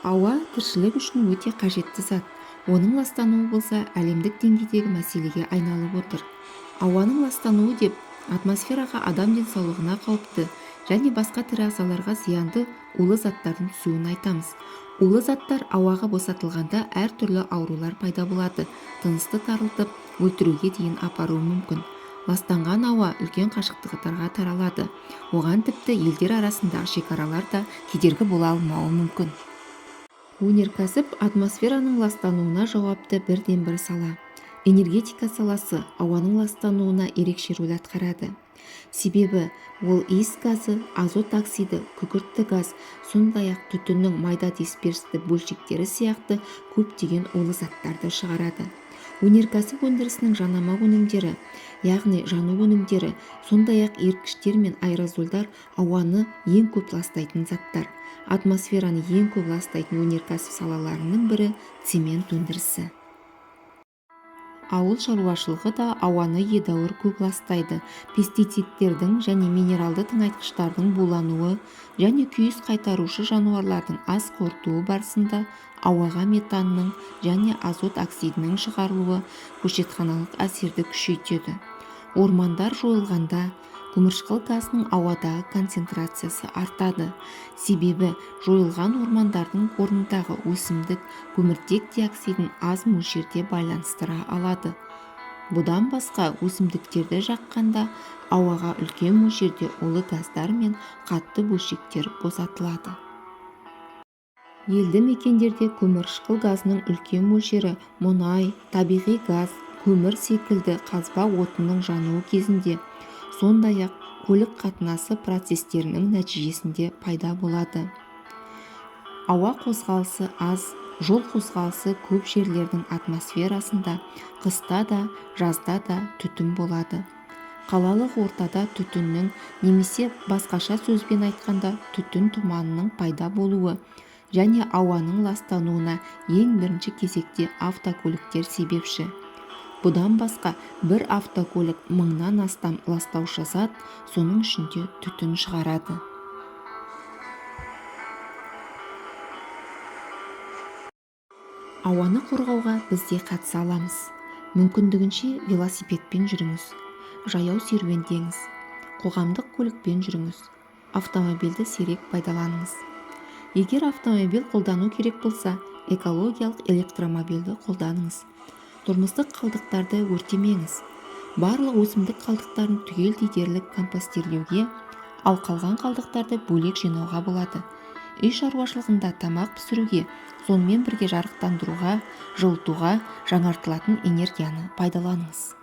Ауа тіршілік үшін өте қажетті зат. Оның ластануы болса, әлемдік деңгейдегі мәселеге айналып отыр. Ауаның ластануы деп атмосфераға адам денсаулығына қауіпті және басқа тірі ағзаларға зиянды улы заттардың түсуін айтамыз. Улы заттар ауаға босатылғанда әртүрлі аурулар пайда болады, тынысты тарылтып, өлтіруге дейін апаруы мүмкін. Ластанған ауа үлкен қашықтықтарға таралады. Оған тіпті елдер арасындағы шекаралар да кедергі бола алмауы мүмкін. Өнеркәсіп атмосфераның ластануына жауапты бірден-бір сала. Энергетика саласы ауаның ластануына ерекше рөл атқарады. Себебі ол иіс газы, азот оксиді, күкіртті газ, сондай-ақ түтіннің майда дисперсті бөлшектері сияқты көптеген улы заттарды шығарады. Өнеркәсіп өндірісінің жанама өнімдері, яғни жану өнімдері, сондай-ақ еріткіштер мен аэрозольдар ауаны ең көп ластайтын заттар. Атмосфераны ең көп ластайтын өнеркәсіп салаларының бірі цемент өндірісі. Ауыл шаруашылығы да ауаны едәуір көп ластайды. Пестицидтердің және минералды тыңайтқыштардың булануы және күйіс қайтарушы жануарлардың аз қорытуы барысында ауаға метанның және азот оксидінің шығарылуы көшетханалық әсерді күшейтеді. Ормандар жойылғанда көмірқышқыл газының ауадағы концентрациясы артады. Себебі жойылған ормандардың орнындағы өсімдік көміртек диоксидін аз мөлшерде байланыстыра алады. Бұдан басқа өсімдіктерді жаққанда ауаға үлкен мөлшерде улы газдар мен қатты бөлшектер босатылады. Елді мекендерде көмірқышқыл газының үлкен мөлшері мұнай, табиғи газ, көмір секілді қазба отынның жануы кезінде, сондай-ақ көлік қатынасы процестерінің нәтижесінде пайда болады. Ауа қозғалысы аз, жол қозғалысы көп жерлердің атмосферасында қыста да, жазда да түтін болады. Қалалық ортада түтіннің немесе басқаша сөзбен айтқанда түтін тұманының пайда болуы және ауаның ластануына ең бірінші кезекте автокөліктер себепші. Бұдан басқа бір автокөлік 1000-нан астам ластаушы зат, соның ішінде түтін шығарады. Ауаны қорғауға біз де қатыса аламыз. Мүмкіндігінше велосипедпен жүріңіз, жаяу серуендеңіз, қоғамдық көлікпен жүріңіз, автомобильді сирек пайдаланыңыз. Егер автомобиль қолдану керек болса, экологиялық электромобильді қолданыңыз. Тұрмыстық қалдықтарды өртемеңіз. Барлық өсімдік қалдықтарын түгелдей дерлік компостерлеуге, ал қалған қалдықтарды бөлек жинауға болады. Үй шаруашылығында тамақ пісіруге, сонымен бірге жарықтандыруға, жылытуға жаңартылатын энергияны пайдаланыңыз.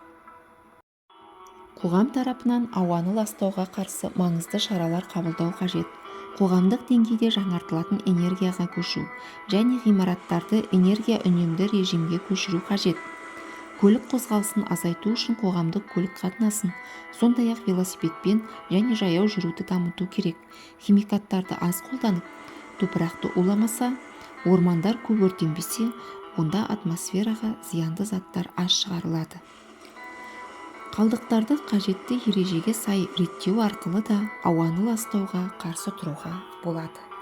Қоғам тарапынан ауаны ластауға қарсы маңызды шаралар қабылдау қажет. Қоғамдық деңгейде жаңартылатын энергияға көшу және ғимараттарды энергия үнемді режимге көшіру қажет. Көлік қозғалысын азайту үшін қоғамдық көлік қатынасын, сондай-ақ велосипедпен және жаяу жүруді дамыту керек. Химикаттарды аз қолданып, топырақты уламаса, ормандар көп өртенбесе, онда атмосфераға зиянды заттар аз шығарылады. Қалдықтарды қажетті ережеге сай реттеу арқылы да ауаны ластауға қарсы тұруға болады.